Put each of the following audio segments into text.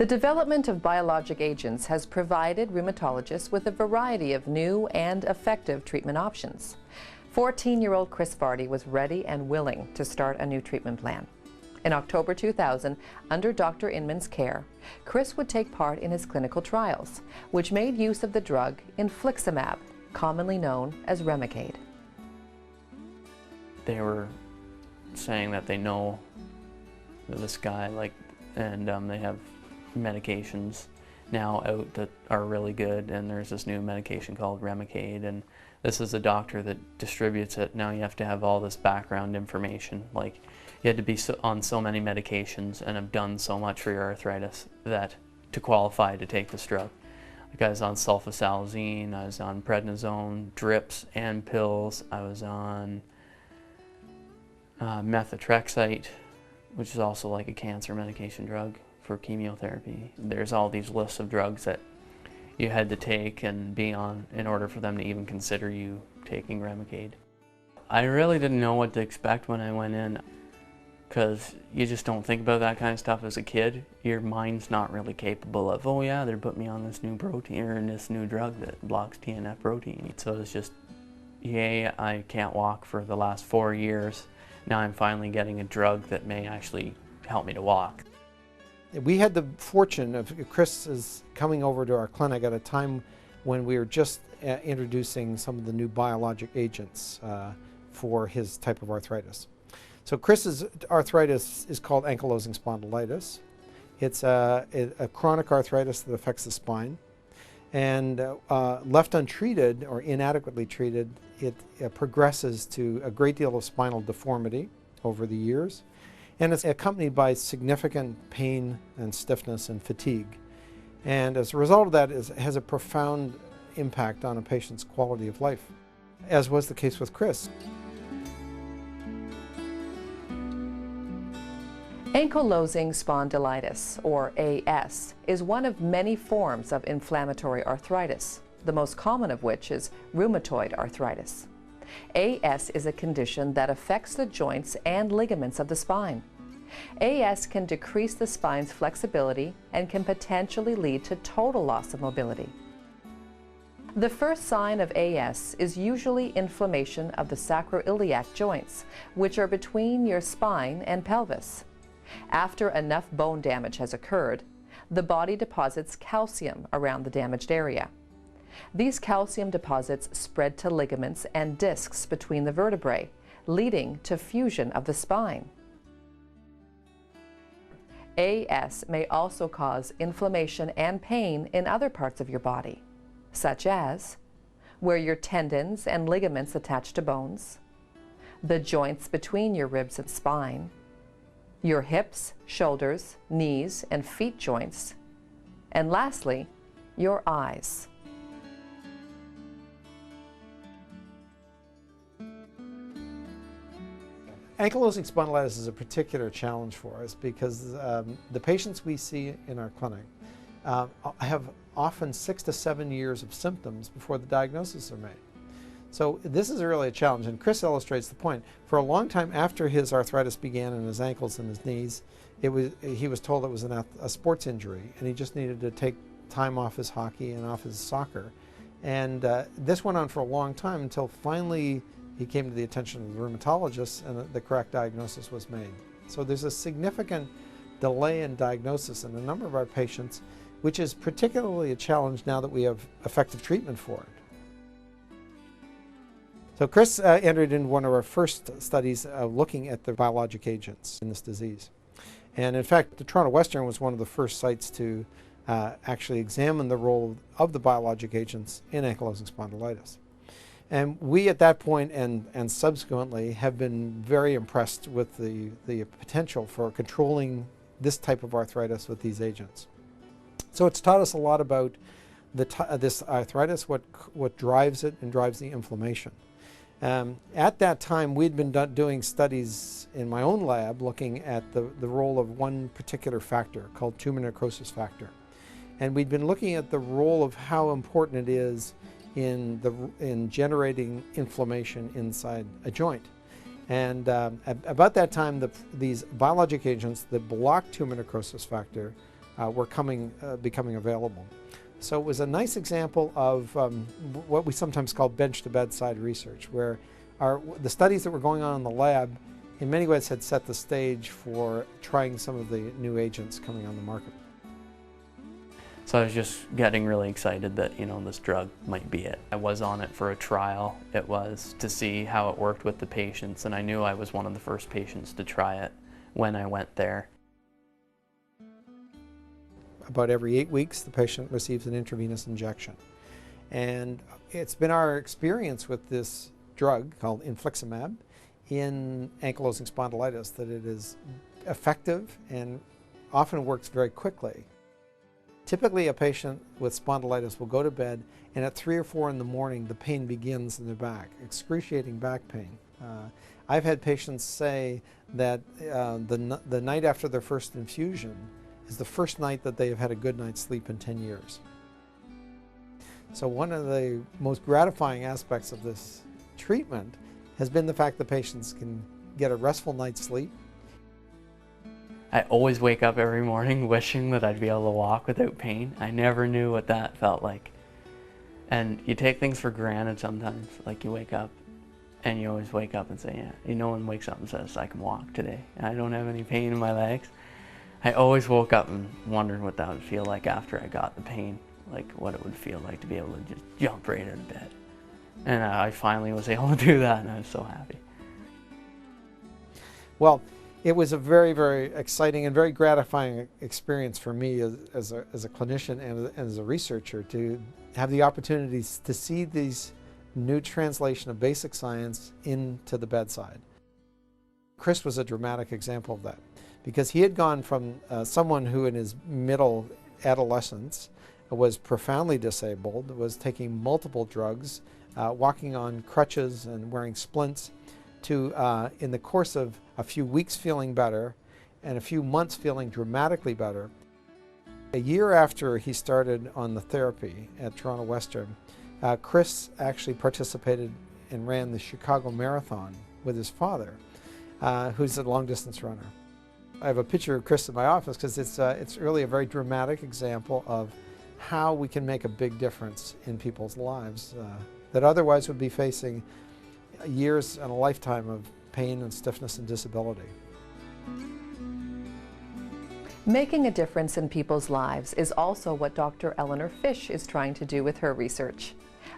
The development of biologic agents has provided rheumatologists with a variety of new and effective treatment options. 14-year-old Chris Vardy was ready and willing to start a new treatment plan. In October 2000, under Dr. Inman's care, Chris would take part in his clinical trials, which made use of the drug infliximab, commonly known as Remicade. They were saying that they know this guy, and they have medications now out that are really good, and there's this new medication called Remicade, and this is a doctor that distributes it. Now you have to have all this background information, like you had to be on so many medications and have done so much for your arthritis that to qualify to take this drug. Like I was on sulfasalazine, I was on prednisone, drips and pills, I was on methotrexate, which is also like a cancer medication drug for chemotherapy. There's all these lists of drugs that you had to take and be on in order for them to even consider you taking Remicade. I really didn't know what to expect when I went in, because you just don't think about that kind of stuff as a kid. Your mind's not really capable of, oh yeah, they're putting me on this new protein or this new drug that blocks TNF protein. So it's just, yay, I can't walk for the last 4 years. Now I'm finally getting a drug that may actually help me to walk. We had the fortune of Chris coming over to our clinic at a time when we were just introducing some of the new biologic agents for his type of arthritis. So Chris's arthritis is called ankylosing spondylitis. It's a chronic arthritis that affects the spine. And left untreated or inadequately treated, it progresses to a great deal of spinal deformity over the years. And it's accompanied by significant pain and stiffness and fatigue. And as a result of that, it has a profound impact on a patient's quality of life, as was the case with Chris. Ankylosing spondylitis, or AS, is one of many forms of inflammatory arthritis, the most common of which is rheumatoid arthritis. AS is a condition that affects the joints and ligaments of the spine. AS can decrease the spine's flexibility and can potentially lead to total loss of mobility. The first sign of AS is usually inflammation of the sacroiliac joints, which are between your spine and pelvis. After enough bone damage has occurred, the body deposits calcium around the damaged area. These calcium deposits spread to ligaments and discs between the vertebrae, leading to fusion of the spine. AS may also cause inflammation and pain in other parts of your body, such as where your tendons and ligaments attach to bones, the joints between your ribs and spine, your hips, shoulders, knees, and feet joints, and lastly, your eyes. Ankylosing spondylitis is a particular challenge for us because the patients we see in our clinic have often 6 to 7 years of symptoms before the diagnoses are made. So this is really a challenge, and Chris illustrates the point. For a long time after his arthritis began in his ankles and his knees, he was told it was a sports injury, and he just needed to take time off his hockey and off his soccer. And this went on for a long time until finally he came to the attention of the rheumatologist and the correct diagnosis was made. So there's a significant delay in diagnosis in a number of our patients, which is particularly a challenge now that we have effective treatment for it. So Chris entered in one of our first studies looking at the biologic agents in this disease. And in fact, the Toronto Western was one of the first sites to actually examine the role of the biologic agents in ankylosing spondylitis. And we at that point and subsequently have been very impressed with the potential for controlling this type of arthritis with these agents. So it's taught us a lot about this arthritis, what drives it and drives the inflammation. At that time, we'd been doing studies in my own lab looking at the role of one particular factor called tumor necrosis factor. And we'd been looking at the role of how important it is in generating inflammation inside a joint. And about that time, these biologic agents that block tumor necrosis factor were becoming available. So it was a nice example of what we sometimes call bench to bedside research, where the studies that were going on in the lab in many ways had set the stage for trying some of the new agents coming on the market. So I was just getting really excited that, you know, this drug might be it. I was on it for a trial. It was to see how it worked with the patients, and I knew I was one of the first patients to try it when I went there. About every 8 weeks, the patient receives an intravenous injection. And it's been our experience with this drug called infliximab in ankylosing spondylitis that it is effective and often works very quickly. Typically, a patient with spondylitis will go to bed, and at 3 or 4 in the morning, the pain begins in their back, excruciating back pain. I've had patients say that the night after their first infusion is the first night that they have had a good night's sleep in 10 years. So one of the most gratifying aspects of this treatment has been the fact that patients can get a restful night's sleep. I always wake up every morning wishing that I'd be able to walk without pain. I never knew what that felt like. And you take things for granted sometimes, like you wake up and you always wake up and say, yeah, no one wakes up and says, I can walk today. And I don't have any pain in my legs. I always woke up and wondered what that would feel like after I got the pain, like what it would feel like to be able to just jump right out of bed. And I finally was able to do that, and I was so happy. Well, it was a very, very exciting and very gratifying experience for me as a clinician and as a researcher to have the opportunities to see these new translation of basic science into the bedside. Chris was a dramatic example of that, because he had gone from someone who in his middle adolescence was profoundly disabled, was taking multiple drugs, walking on crutches and wearing splints, to in the course of a few weeks feeling better and a few months feeling dramatically better. A year after he started on the therapy at Toronto Western, Chris actually participated and ran the Chicago Marathon with his father, who's a long-distance runner. I have a picture of Chris in my office because it's really a very dramatic example of how we can make a big difference in people's lives that otherwise would be facing years and a lifetime of pain and stiffness and disability. Making a difference in people's lives is also what Dr. Eleanor Fish is trying to do with her research.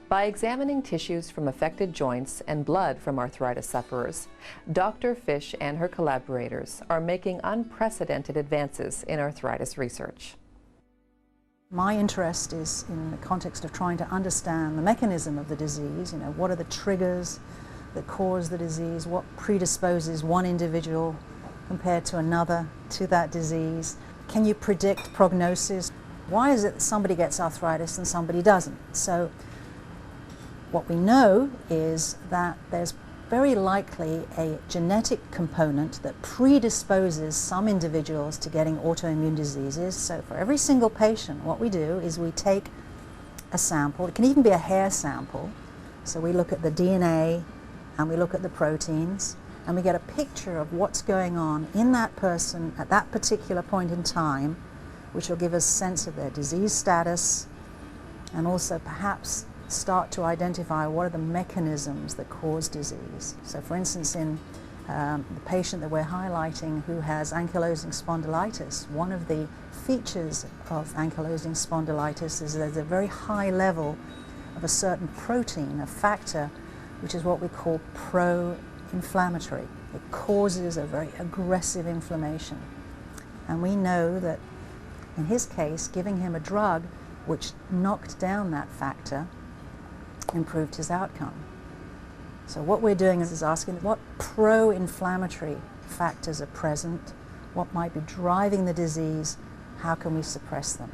By examining tissues from affected joints and blood from arthritis sufferers, Dr. Fish and her collaborators are making unprecedented advances in arthritis research. My interest is in the context of trying to understand the mechanism of the disease. What are the triggers that cause the disease? What predisposes one individual compared to another to that disease? Can you predict prognosis? Why is it that somebody gets arthritis and somebody doesn't? So what we know is that there's very likely a genetic component that predisposes some individuals to getting autoimmune diseases. So for every single patient, what we do is we take a sample. It can even be a hair sample. So we look at the DNA and we look at the proteins, and we get a picture of what's going on in that person at that particular point in time, which will give us a sense of their disease status, and also perhaps start to identify what are the mechanisms that cause disease. So for instance, in the patient that we're highlighting who has ankylosing spondylitis, one of the features of ankylosing spondylitis is there's a very high level of a certain protein, a factor, which is what we call pro-inflammatory. It causes a very aggressive inflammation. And we know that in his case, giving him a drug which knocked down that factor improved his outcome. So what we're doing is asking what pro-inflammatory factors are present, what might be driving the disease, how can we suppress them?